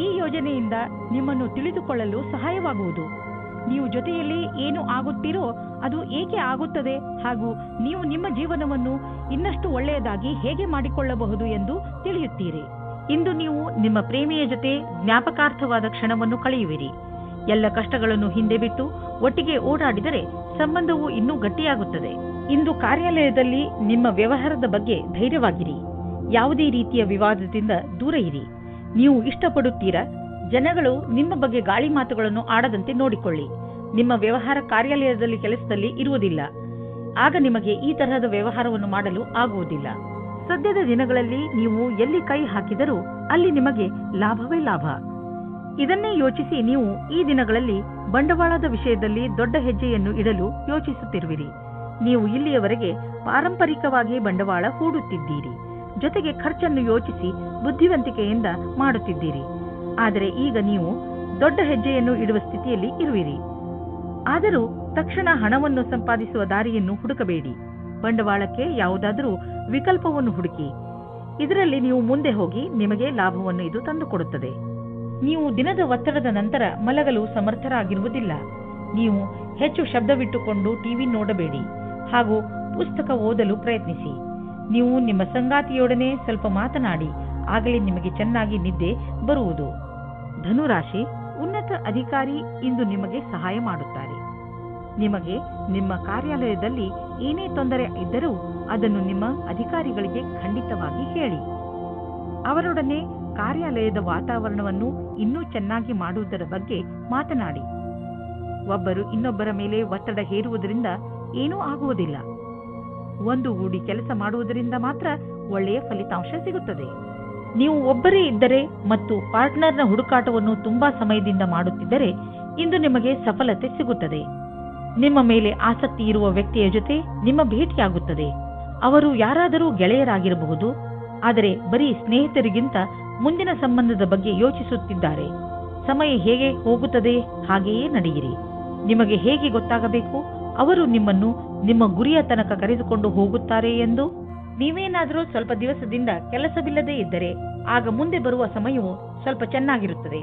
ಈ ಯೋಜನೆಯಿಂದ ನಿಮ್ಮನ್ನು ತಿಳಿದುಕೊಳ್ಳಲು ಸಹಾಯವಾಗುವುದು. ನೀವು ಜೊತೆಯಲ್ಲಿ ಏನು ಆಗುತ್ತೀರೋ ಅದು ಏಕೆ ಆಗುತ್ತದೆ ಹಾಗೂ ನೀವು ನಿಮ್ಮ ಜೀವನವನ್ನು ಇನ್ನಷ್ಟು ಒಳ್ಳೆಯದಾಗಿ ಹೇಗೆ ಮಾಡಿಕೊಳ್ಳಬಹುದು ಎಂದು ತಿಳಿಯುತ್ತೀರಿ. ಇಂದು ನೀವು ನಿಮ್ಮ ಪ್ರೇಮಿಯ ಜೊತೆ ಜ್ಞಾಪಕಾರ್ಥವಾದ ಕ್ಷಣವನ್ನು ಕಳೆಯುವಿರಿ. ಎಲ್ಲ ಕಷ್ಟಗಳನ್ನು ಹಿಂದೆ ಬಿಟ್ಟು ಒಟ್ಟಿಗೆ ಓಡಾಡಿದರೆ ಸಂಬಂಧವು ಇನ್ನೂ ಗಟ್ಟಿಯಾಗುತ್ತದೆ. ಇಂದು ಕಾರ್ಯಾಲಯದಲ್ಲಿ ನಿಮ್ಮ ವ್ಯವಹಾರದ ಬಗ್ಗೆ ಧೈರ್ಯವಾಗಿರಿ. ಯಾವುದೇ ರೀತಿಯ ವಿವಾದದಿಂದ ದೂರ ಇರಿ. ನೀವು ಇಷ್ಟಪಡುತ್ತೀರಾ? ಜನಗಳು ನಿಮ್ಮ ಬಗ್ಗೆ ಗಾಳಿ ಮಾತುಗಳನ್ನು ಆಡದಂತೆ ನೋಡಿಕೊಳ್ಳಿ. ನಿಮ್ಮ ವ್ಯವಹಾರ ಕಾರ್ಯಾಲಯದಲ್ಲಿ ಕೆಲಸದಲ್ಲಿ ಇರುವುದಿಲ್ಲ. ಆಗ ನಿಮಗೆ ಈ ತರಹದ ವ್ಯವಹಾರವನ್ನು ಮಾಡಲು ಆಗುವುದಿಲ್ಲ. ಸದ್ಯದ ದಿನಗಳಲ್ಲಿ ನೀವು ಎಲ್ಲಿ ಕೈ ಹಾಕಿದರೂ ಅಲ್ಲಿ ನಿಮಗೆ ಲಾಭವೇ ಲಾಭ. ಇದನ್ನೇ ಯೋಚಿಸಿ ನೀವು ಈ ದಿನಗಳಲ್ಲಿ ಬಂಡವಾಳದ ವಿಷಯದಲ್ಲಿ ದೊಡ್ಡ ಹೆಜ್ಜೆಯನ್ನು ಇಡಲು ಯೋಚಿಸುತ್ತಿರುವಿರಿ. ನೀವು ಇಲ್ಲಿಯವರೆಗೆ ಪಾರಂಪರಿಕವಾಗಿ ಬಂಡವಾಳ ಹೂಡುತ್ತಿದ್ದೀರಿ. ಜೊತೆಗೆ ಖರ್ಚನ್ನು ಯೋಚಿಸಿ ಬುದ್ಧಿವಂತಿಕೆಯಿಂದ ಮಾಡುತ್ತಿದ್ದೀರಿ. ಆದರೆ ಈಗ ನೀವು ದೊಡ್ಡ ಹೆಜ್ಜೆಯನ್ನು ಇಡುವ ಸ್ಥಿತಿಯಲ್ಲಿ ಇರುವಿರಿ. ಆದರೂ ತಕ್ಷಣ ಹಣವನ್ನು ಸಂಪಾದಿಸುವ ದಾರಿಯನ್ನು ಹುಡುಕಬೇಡಿ. ಬಂಡವಾಳಕ್ಕೆ ಯಾವುದಾದರೂ ವಿಕಲ್ಪವನ್ನು ಹುಡುಕಿ. ಇದರಲ್ಲಿ ನೀವು ಮುಂದೆ ಹೋಗಿ ನಿಮಗೆ ಲಾಭವನ್ನು ಇದು ತಂದುಕೊಡುತ್ತದೆ. ನೀವು ದಿನದ ಒತ್ತಡದ ನಂತರ ಮಲಗಲು ಸಮರ್ಥರಾಗಿರುವುದಿಲ್ಲ. ನೀವು ಹೆಚ್ಚು ಶಬ್ದವಿಟ್ಟುಕೊಂಡು ಟಿವಿ ನೋಡಬೇಡಿ ಹಾಗೂ ಪುಸ್ತಕ ಓದಲು ಪ್ರಯತ್ನಿಸಿ. ನೀವು ನಿಮ್ಮ ಸಂಗಾತಿಯೊಡನೆ ಸ್ವಲ್ಪ ಮಾತನಾಡಿ. ಆಗಲೇ ನಿಮಗೆ ಚೆನ್ನಾಗಿ ನಿದ್ದೆ ಬರುವುದು. ಧನುರಾಶಿ, ಉನ್ನತ ಅಧಿಕಾರಿ ಇಂದು ನಿಮಗೆ ಸಹಾಯ ಮಾಡುತ್ತಾರೆ. ನಿಮಗೆ ನಿಮ್ಮ ಕಾರ್ಯಾಲಯದಲ್ಲಿ ಏನೇ ತೊಂದರೆ ಇದ್ದರೂ ಅದನ್ನು ನಿಮ್ಮ ಅಧಿಕಾರಿಗಳಿಗೆ ಖಂಡಿತವಾಗಿ ಹೇಳಿ. ಅವರೊಡನೆ ಕಾರ್ಯಾಲಯದ ವಾತಾವರಣವನ್ನು ಇನ್ನೂ ಚೆನ್ನಾಗಿ ಮಾಡುವುದರ ಬಗ್ಗೆ ಮಾತನಾಡಿ. ಒಬ್ಬರು ಇನ್ನೊಬ್ಬರ ಮೇಲೆ ಒತ್ತಡ ಹೇರುವುದರಿಂದ ಏನೂ ಆಗುವುದಿಲ್ಲ. ಒಂದುಗೂಡಿ ಕೆಲಸ ಮಾಡುವುದರಿಂದ ಮಾತ್ರ ಒಳ್ಳೆಯ ಫಲಿತಾಂಶ ಸಿಗುತ್ತದೆ. ನೀವು ಒಬ್ಬರೇ ಇದ್ದರೆ ಮತ್ತು ಪಾರ್ಟ್ನರ್ನ ಹುಡುಕಾಟವನ್ನು ತುಂಬಾ ಸಮಯದಿಂದ ಮಾಡುತ್ತಿದ್ದರೆ ಇಂದು ನಿಮಗೆ ಸಫಲತೆ ಸಿಗುತ್ತದೆ. ನಿಮ್ಮ ಮೇಲೆ ಆಸಕ್ತಿ ಇರುವ ವ್ಯಕ್ತಿಯ ಜೊತೆ ನಿಮ್ಮ ಭೇಟಿಯಾಗುತ್ತದೆ. ಅವರು ಯಾರಾದರೂ ಗೆಳೆಯರಾಗಿರಬಹುದು, ಆದರೆ ಬರೀ ಸ್ನೇಹಿತರಿಗಿಂತ ಮುಂದಿನ ಸಂಬಂಧದ ಬಗ್ಗೆ ಯೋಚಿಸುತ್ತಿದ್ದಾರೆ. ಸಮಯ ಹೇಗೆ ಹೋಗುತ್ತದೆ ಹಾಗೆಯೇ ನಡೆಯಿರಿ. ನಿಮಗೆ ಹೇಗೆ ಗೊತ್ತಾಗಬೇಕು ಅವರು ನಿಮ್ಮನ್ನು ನಿಮ್ಮ ಗುರಿಯ ತನಕ ಕರೆದುಕೊಂಡು ಹೋಗುತ್ತಾರೆ ಎಂದು? ನೀವೇನಾದರೂ ಸ್ವಲ್ಪ ದಿವಸದಿಂದ ಕೆಲಸವಿಲ್ಲದೆ ಇದ್ದರೆ ಆಗ ಮುಂದೆ ಬರುವ ಸಮಯವು ಸ್ವಲ್ಪ ಚೆನ್ನಾಗಿರುತ್ತದೆ.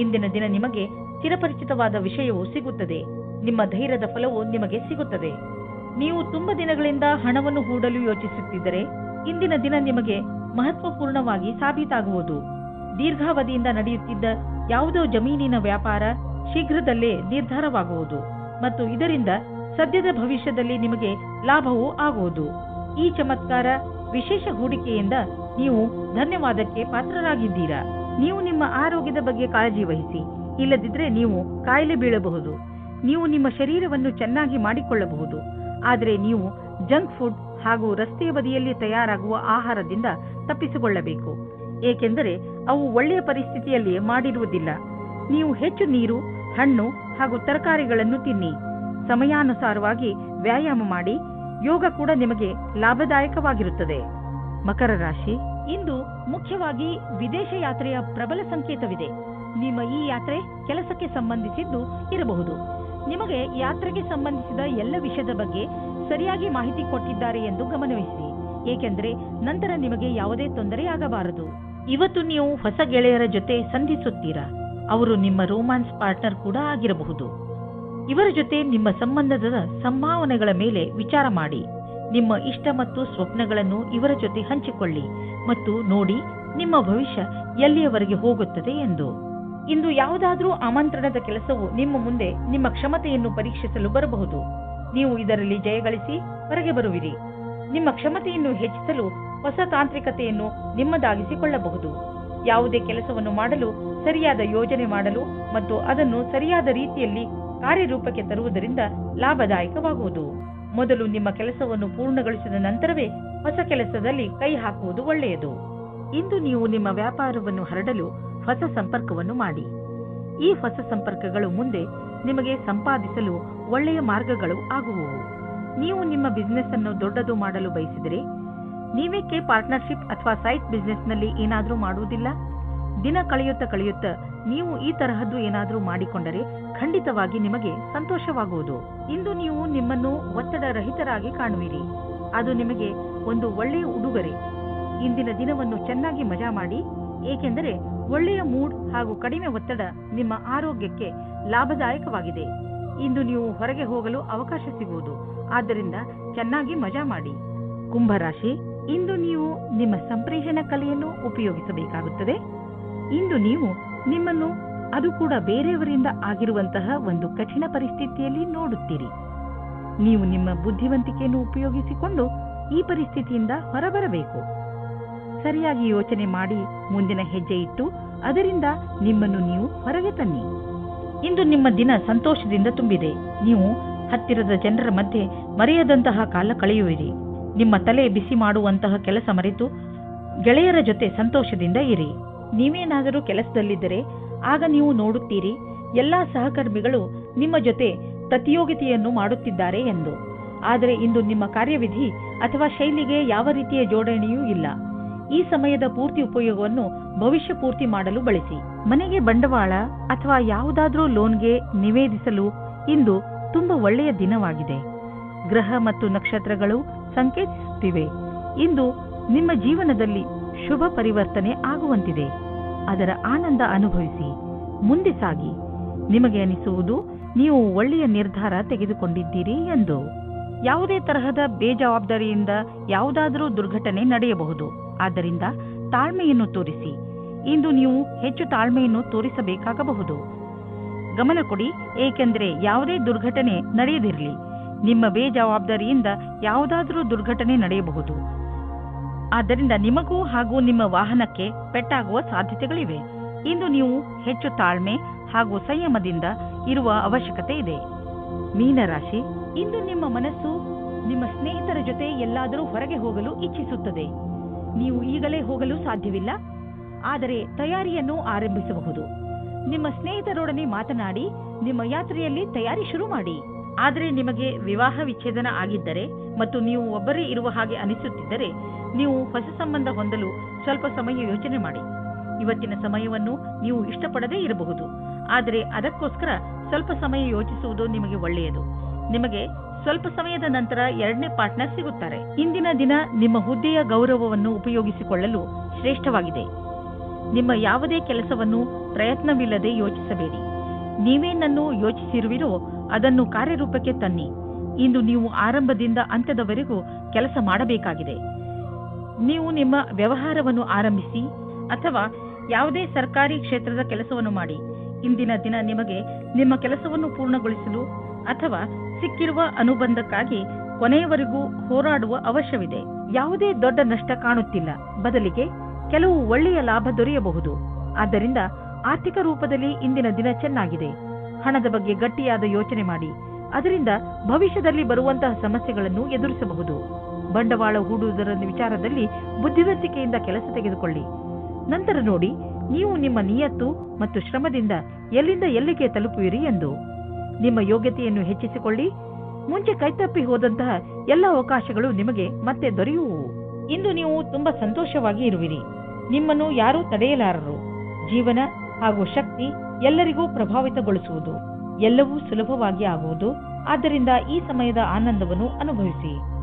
ಇಂದಿನ ದಿನ ನಿಮಗೆ ಚಿರಪರಿಚಿತವಾದ ವಿಷಯವು ಸಿಗುತ್ತದೆ. ನಿಮ್ಮ ಧೈರ್ಯದ ಫಲವು ನಿಮಗೆ ಸಿಗುತ್ತದೆ. ನೀವು ತುಂಬ ದಿನಗಳಿಂದ ಹಣವನ್ನು ಹೂಡಲು ಯೋಚಿಸುತ್ತಿದ್ದರೆ ಇಂದಿನ ದಿನ ನಿಮಗೆ ಮಹತ್ವಪೂರ್ಣವಾಗಿ ಸಾಬೀತಾಗುವುದು. ದೀರ್ಘಾವಧಿಯಿಂದ ನಡೆಯುತ್ತಿದ್ದ ಯಾವುದೋ ಜಮೀನಿನ ವ್ಯಾಪಾರ ಶೀಘ್ರದಲ್ಲೇ ನಿರ್ಧಾರವಾಗುವುದು ಮತ್ತು ಇದರಿಂದ ಸದ್ಯದ ಭವಿಷ್ಯದಲ್ಲಿ ನಿಮಗೆ ಲಾಭವೂ ಆಗುವುದು. ಈ ಚಮತ್ಕಾರ ವಿಶೇಷ ಹೂಡಿಕೆಯಿಂದ ನೀವು ಧನ್ಯವಾದಕ್ಕೆ ಪಾತ್ರರಾಗಿದ್ದೀರಾ. ನೀವು ನಿಮ್ಮ ಆರೋಗ್ಯದ ಬಗ್ಗೆ ಕಾಳಜಿ ವಹಿಸಿ. ಇಲ್ಲದಿದ್ದರೆ ನೀವು ಕಾಯಿಲೆ ಬೀಳಬಹುದು. ನೀವು ನಿಮ್ಮ ಶರೀರವನ್ನು ಚೆನ್ನಾಗಿ ಮಾಡಿಕೊಳ್ಳಬಹುದು. ಆದರೆ ನೀವು ಜಂಕ್ ಫುಡ್ ಹಾಗೂ ರಸ್ತೆಯ ಬದಿಯಲ್ಲಿ ತಯಾರಾಗುವ ಆಹಾರದಿಂದ ತಪ್ಪಿಸಿಕೊಳ್ಳಬೇಕು. ಏಕೆಂದರೆ ಅವು ಒಳ್ಳೆಯ ಪರಿಸ್ಥಿತಿಯಲ್ಲಿ ಮಾಡಿರುವುದಿಲ್ಲ. ನೀವು ಹೆಚ್ಚು ನೀರು, ಹಣ್ಣು ಹಾಗೂ ತರಕಾರಿಗಳನ್ನು ತಿನ್ನಿ. ಸಮಯಾನುಸಾರವಾಗಿ ವ್ಯಾಯಾಮ ಮಾಡಿ. ಯೋಗ ಕೂಡ ನಿಮಗೆ ಲಾಭದಾಯಕವಾಗಿರುತ್ತದೆ. ಮಕರ ರಾಶಿ, ಇಂದು ಮುಖ್ಯವಾಗಿ ವಿದೇಶ ಯಾತ್ರೆಯ ಪ್ರಬಲ ಸಂಕೇತವಿದೆ. ನಿಮ್ಮ ಈ ಯಾತ್ರೆ ಕೆಲಸಕ್ಕೆ ಸಂಬಂಧಿಸಿದ್ದು ಇರಬಹುದು. ನಿಮಗೆ ಯಾತ್ರೆಗೆ ಸಂಬಂಧಿಸಿದ ಎಲ್ಲ ವಿಷಯದ ಬಗ್ಗೆ ಸರಿಯಾಗಿ ಮಾಹಿತಿ ಕೊಟ್ಟಿದ್ದಾರೆ ಎಂದು ಗಮನವಹಿಸಿ, ಏಕೆಂದರೆ ನಂತರ ನಿಮಗೆ ಯಾವುದೇ ತೊಂದರೆಯಾಗಬಾರದು. ಇವತ್ತು ನೀವು ಹೊಸ ಗೆಳೆಯರ ಜೊತೆ ಸಂಧಿಸುತ್ತೀರಾ. ಅವರು ನಿಮ್ಮ ರೋಮ್ಯಾನ್ಸ್ ಪಾರ್ಟ್ನರ್ ಕೂಡ ಆಗಿರಬಹುದು. ಇವರ ಜೊತೆ ನಿಮ್ಮ ಸಂಬಂಧದ ಸಂಭಾವನೆಗಳ ಮೇಲೆ ವಿಚಾರ ಮಾಡಿ. ನಿಮ್ಮ ಇಷ್ಟ ಮತ್ತು ಸ್ವಪ್ನಗಳನ್ನು ಇವರ ಜೊತೆ ಹಂಚಿಕೊಳ್ಳಿ ಮತ್ತು ನೋಡಿ ನಿಮ್ಮ ಭವಿಷ್ಯ ಎಲ್ಲಿಯವರೆಗೆ ಹೋಗುತ್ತದೆ ಎಂದು. ಇಂದು ಯಾವುದಾದ್ರೂ ಆಮಂತ್ರಣದ ಕೆಲಸವು ನಿಮ್ಮ ಮುಂದೆ ನಿಮ್ಮ ಕ್ಷಮತೆಯನ್ನು ಪರೀಕ್ಷಿಸಲು ಬರಬಹುದು. ನೀವು ಇದರಲ್ಲಿ ಜಯಗಳಿಸಿ ಹೊರಗೆ ಬರುವಿರಿ. ನಿಮ್ಮ ಕ್ಷಮತೆಯನ್ನು ಹೆಚ್ಚಿಸಲು ಹೊಸ ತಾಂತ್ರಿಕತೆಯನ್ನು ನಿಮ್ಮದಾಗಿಸಿಕೊಳ್ಳಬಹುದು. ಯಾವುದೇ ಕೆಲಸವನ್ನು ಮಾಡಲು ಸರಿಯಾದ ಯೋಜನೆ ಮಾಡಲು ಮತ್ತು ಅದನ್ನು ಸರಿಯಾದ ರೀತಿಯಲ್ಲಿ ಕಾರ್ಯರೂಪಕ್ಕೆ ತರುವುದರಿಂದ ಲಾಭದಾಯಕವಾಗುವುದು. ಮೊದಲು ನಿಮ್ಮ ಕೆಲಸವನ್ನು ಪೂರ್ಣಗೊಳಿಸಿದ ನಂತರವೇ ಹೊಸ ಕೆಲಸದಲ್ಲಿ ಕೈ ಹಾಕುವುದು ಒಳ್ಳೆಯದು. ಇಂದು ನೀವು ನಿಮ್ಮ ವ್ಯಾಪಾರವನ್ನು ಹರಡಲು ಹೊಸ ಸಂಪರ್ಕವನ್ನು ಮಾಡಿ. ಈ ಹೊಸ ಸಂಪರ್ಕಗಳು ಮುಂದೆ ನಿಮಗೆ ಸಂಪಾದಿಸಲು ಒಳ್ಳೆಯ ಮಾರ್ಗಗಳು ಆಗುವವು. ನೀವು ನಿಮ್ಮ ಬಿಸಿನೆಸ್ ಅನ್ನು ದೊಡ್ಡದು ಮಾಡಲು ಬಯಸಿದರೆ ನೀವೇಕೆ ಪಾರ್ಟ್ನರ್ಶಿಪ್ ಅಥವಾ ಸೈಟ್ ಬಿಸಿನೆಸ್ನಲ್ಲಿ ಏನಾದರೂ ಮಾಡುವುದಿಲ್ಲ? ದಿನ ಕಳೆಯುತ್ತಾ ನೀವು ಈ ತರಹದ್ದು ಏನಾದರೂ ಮಾಡಿಕೊಂಡರೆ ಖಂಡಿತವಾಗಿ ನಿಮಗೆ ಸಂತೋಷವಾಗುವುದು. ಇಂದು ನೀವು ನಿಮ್ಮನ್ನು ಒತ್ತಡ ರಹಿತರಾಗಿ ಕಾಣುವಿರಿ. ಅದು ನಿಮಗೆ ಒಂದು ಒಳ್ಳೆಯ ಉಡುಗೊರೆ. ಇಂದಿನ ದಿನವನ್ನು ಚೆನ್ನಾಗಿ ಮಜಾ ಮಾಡಿ, ಏಕೆಂದರೆ ಒಳ್ಳೆಯ ಮೂಡ್ ಹಾಗೂ ಕಡಿಮೆ ಒತ್ತಡ ನಿಮ್ಮ ಆರೋಗ್ಯಕ್ಕೆ ಲಾಭದಾಯಕವಾಗಿದೆ. ಇಂದು ನೀವು ಹೊರಗೆ ಹೋಗಲು ಅವಕಾಶ ಸಿಗುವುದು, ಆದ್ದರಿಂದ ಚೆನ್ನಾಗಿ ಮಜಾ ಮಾಡಿ. ಕುಂಭರಾಶಿ, ಇಂದು ನೀವು ನಿಮ್ಮ ಸಂಪ್ರೇಷಣ ಕಲೆಯನ್ನು ಉಪಯೋಗಿಸಬೇಕಾಗುತ್ತದೆ. ಇಂದು ನೀವು ನಿಮ್ಮನ್ನು, ಅದು ಕೂಡ ಬೇರೆಯವರಿಂದ ಆಗಿರುವಂತಹ ಒಂದು ಕಠಿಣ ಪರಿಸ್ಥಿತಿಯಲ್ಲಿ ನೋಡುತ್ತೀರಿ. ನೀವು ನಿಮ್ಮ ಬುದ್ಧಿವಂತಿಕೆಯನ್ನು ಉಪಯೋಗಿಸಿಕೊಂಡು ಈ ಪರಿಸ್ಥಿತಿಯಿಂದ ಹೊರಬರಬೇಕು. ಸರಿಯಾಗಿ ಯೋಚನೆ ಮಾಡಿ ಮುಂದಿನ ಹೆಜ್ಜೆ ಇಟ್ಟು ಅದರಿಂದ ನಿಮ್ಮನ್ನು ನೀವು ಹೊರಗೆ ತನ್ನಿ. ಇಂದು ನಿಮ್ಮ ದಿನ ಸಂತೋಷದಿಂದ ತುಂಬಿದೆ. ನೀವು ಹತ್ತಿರದ ಜನರ ಮಧ್ಯೆ ಮರೆಯದಂತಹ ಕಾಲ ಕಳೆಯುವಿರಿ. ನಿಮ್ಮ ತಲೆ ಬಿಸಿ ಮಾಡುವಂತಹ ಕೆಲಸ ಮರೆತು ಗೆಳೆಯರ ಜೊತೆ ಸಂತೋಷದಿಂದ ಇರಿ. ನೀವೇನಾದರೂ ಕೆಲಸದಲ್ಲಿದ್ದರೆ ಆಗ ನೀವು ನೋಡುತ್ತೀರಿ ಎಲ್ಲಾ ಸಹಕರ್ಮಿಗಳು ನಿಮ್ಮ ಜೊತೆ ಪ್ರತಿಯೋಗಿತೆಯನ್ನು ಮಾಡುತ್ತಿದ್ದಾರೆ ಎಂದು. ಆದರೆ ಇಂದು ನಿಮ್ಮ ಕಾರ್ಯವಿಧಿ ಅಥವಾ ಶೈಲಿಗೆ ಯಾವ ರೀತಿಯ ಜೋಡಣೆಯೂ ಇಲ್ಲ. ಈ ಸಮಯದ ಪೂರ್ತಿ ಉಪಯೋಗವನ್ನು ಭವಿಷ್ಯ ಪೂರ್ತಿ ಮಾಡಲು ಬಳಸಿ. ಮನೆಗೆ ಬಂಡವಾಳ ಅಥವಾ ಯಾವುದಾದ್ರೂ ಲೋನ್ಗೆ ನಿವೇದಿಸಲು ಇಂದು ತುಂಬಾ ಒಳ್ಳೆಯ ದಿನವಾಗಿದೆ. ಗ್ರಹ ಮತ್ತು ನಕ್ಷತ್ರಗಳು ಸಂಕೇತಿಸುತ್ತಿವೆ. ಇಂದು ನಿಮ್ಮ ಜೀವನದಲ್ಲಿ ಶುಭ ಪರಿವರ್ತನೆ ಆಗುವಂತಿದೆ. ಅದರ ಆನಂದ ಅನುಭವಿಸಿ ಮುಂದೆ ಸಾಗಿ. ನಿಮಗೆ ಅನಿಸುವುದು ನೀವು ಒಳ್ಳೆಯ ನಿರ್ಧಾರ ತೆಗೆದುಕೊಂಡಿದ್ದೀರಿ ಎಂದು. ಯಾವುದೇ ತರಹದ ಬೇಜವಾಬ್ದಾರಿಯಿಂದ ಯಾವುದಾದರೂ ದುರ್ಘಟನೆ ನಡೆಯಬಹುದು. ಆದ್ದರಿಂದ ತಾಳ್ಮೆಯನ್ನು ತೋರಿಸಿ. ಇಂದು ನೀವು ಹೆಚ್ಚು ತಾಳ್ಮೆಯನ್ನು ತೋರಿಸಬೇಕಾಗಬಹುದು. ಗಮನ ಕೊಡಿ, ಏಕೆಂದರೆ ಯಾವುದೇ ದುರ್ಘಟನೆ ನಡೆಯದಿರಲಿ. ನಿಮ್ಮ ಬೇಜವಾಬ್ದಾರಿಯಿಂದ ಯಾವುದಾದರೂ ದುರ್ಘಟನೆ ನಡೆಯಬಹುದು. ಆದ್ದರಿಂದ ನಿಮಗೂ ಹಾಗೂ ನಿಮ್ಮ ವಾಹನಕ್ಕೆ ಪೆಟ್ಟಾಗುವ ಸಾಧ್ಯತೆಗಳಿವೆ. ಇಂದು ನೀವು ಹೆಚ್ಚು ತಾಳ್ಮೆ ಹಾಗೂ ಸಂಯಮದಿಂದ ಇರುವ ಅವಶ್ಯಕತೆ ಇದೆ. ಮೀನರಾಶಿ, ಇಂದು ನಿಮ್ಮ ಮನಸ್ಸು ನಿಮ್ಮ ಸ್ನೇಹಿತರ ಜೊತೆ ಎಲ್ಲಾದರೂ ಹೊರಗೆ ಹೋಗಲು ಇಚ್ಛಿಸುತ್ತದೆ. ನೀವು ಈಗಲೇ ಹೋಗಲು ಸಾಧ್ಯವಿಲ್ಲ, ಆದರೆ ತಯಾರಿಯನ್ನು ಆರಂಭಿಸಬಹುದು. ನಿಮ್ಮ ಸ್ನೇಹಿತರೊಡನೆ ಮಾತನಾಡಿ ನಿಮ್ಮ ಯಾತ್ರೆಯಲ್ಲಿ ತಯಾರಿ ಶುರು ಮಾಡಿ. ಆದರೆ ನಿಮಗೆ ವಿವಾಹ ವಿಚ್ಛೇದನ ಆಗಿದ್ದರೆ ಮತ್ತು ನೀವು ಒಬ್ಬರೇ ಇರುವ ಹಾಗೆ ಅನಿಸುತ್ತಿದ್ದರೆ ನೀವು ಹೊಸ ಸಂಬಂಧ ಹೊಂದಲು ಸ್ವಲ್ಪ ಸಮಯ ಯೋಚನೆ ಮಾಡಿ. ಇವತ್ತಿನ ಸಮಯವನ್ನು ನೀವು ಇಷ್ಟಪಡದೇ ಇರಬಹುದು, ಆದರೆ ಅದಕ್ಕೋಸ್ಕರ ಸ್ವಲ್ಪ ಸಮಯ ಯೋಚಿಸುವುದು ನಿಮಗೆ ಒಳ್ಳೆಯದು. ನಿಮಗೆ ಸ್ವಲ್ಪ ಸಮಯದ ನಂತರ ಎರಡನೇ ಪಾರ್ಟ್ನರ್ ಸಿಗುತ್ತಾರೆ. ಇಂದಿನ ದಿನ ನಿಮ್ಮ ಹುದ್ದೆಯ ಗೌರವವನ್ನು ಉಪಯೋಗಿಸಿಕೊಳ್ಳಲು ಶ್ರೇಷ್ಠವಾಗಿದೆ. ನಿಮ್ಮ ಯಾವುದೇ ಕೆಲಸವನ್ನು ಪ್ರಯತ್ನವಿಲ್ಲದೆ ಯೋಚಿಸಬೇಡಿ. ನೀವೇನನ್ನು ಯೋಚಿಸಿರುವಿರೋ ಅದನ್ನು ಕಾರ್ಯರೂಪಕ್ಕೆ ತನ್ನಿ. ಇಂದು ನೀವು ಆರಂಭದಿಂದ ಅಂತ್ಯದವರೆಗೂ ಕೆಲಸ ಮಾಡಬೇಕಾಗಿದೆ. ನೀವು ನಿಮ್ಮ ವ್ಯವಹಾರವನ್ನು ಆರಂಭಿಸಿ ಅಥವಾ ಯಾವುದೇ ಸರ್ಕಾರಿ ಕ್ಷೇತ್ರದ ಕೆಲಸವನ್ನು ಮಾಡಿ. ಇಂದಿನ ದಿನ ನಿಮಗೆ ನಿಮ್ಮ ಕೆಲಸವನ್ನು ಪೂರ್ಣಗೊಳಿಸಲು ಅಥವಾ ಸಿಕ್ಕಿರುವ ಅನುಬಂಧಕ್ಕಾಗಿ ಕೊನೆಯವರೆಗೂ ಹೋರಾಡುವ ಅವಶ್ಯವಿದೆ. ಯಾವುದೇ ದೊಡ್ಡ ನಷ್ಟ ಕಾಣುತ್ತಿಲ್ಲ, ಬದಲಿಗೆ ಕೆಲವು ಒಳ್ಳೆಯ ಲಾಭ ದೊರೆಯಬಹುದು. ಆದ್ದರಿಂದ ಆರ್ಥಿಕ ರೂಪದಲ್ಲಿ ಇಂದಿನ ದಿನ ಚೆನ್ನಾಗಿದೆ. ಹಣದ ಬಗ್ಗೆ ಗಟ್ಟಿಯಾದ ಯೋಚನೆ ಮಾಡಿ, ಅದರಿಂದ ಭವಿಷ್ಯದಲ್ಲಿ ಬರುವಂತಹ ಸಮಸ್ಯೆಗಳನ್ನು ಎದುರಿಸಬಹುದು. ಬಂಡವಾಳ ಹೂಡುವುದರ ವಿಚಾರದಲ್ಲಿ ಬುದ್ಧಿವಂತಿಕೆಯಿಂದ ಕೆಲಸ ತೆಗೆದುಕೊಳ್ಳಿ. ನಂತರ ನೋಡಿ ನೀವು ನಿಮ್ಮ ನಿಯತ್ತು ಮತ್ತು ಶ್ರಮದಿಂದ ಎಲ್ಲಿಂದ ಎಲ್ಲಿಗೆ ತಲುಪುವಿರಿ ಎಂದು. ನಿಮ್ಮ ಯೋಗ್ಯತೆಯನ್ನು ಹೆಚ್ಚಿಸಿಕೊಳ್ಳಿ. ಮುಂಚೆ ಕೈತಪ್ಪಿ ಹೋದಂತಹ ಎಲ್ಲ ಅವಕಾಶಗಳು ನಿಮಗೆ ಮತ್ತೆ ದೊರೆಯುವು. ಇಂದು ನೀವು ತುಂಬಾ ಸಂತೋಷವಾಗಿ ಇರುವಿರಿ. ನಿಮ್ಮನ್ನು ಯಾರೂ ತಡೆಯಲಾರರು. ಜೀವನ ಹಾಗೂ ಶಕ್ತಿ ಎಲ್ಲರಿಗೂ ಪ್ರಭಾವಿತಗೊಳಿಸುವುದು. ಎಲ್ಲವೂ ಸುಲಭವಾಗಿ ಆಗುವುದು. ಆದ್ದರಿಂದ ಈ ಸಮಯದ ಆನಂದವನ್ನು ಅನುಭವಿಸಿ.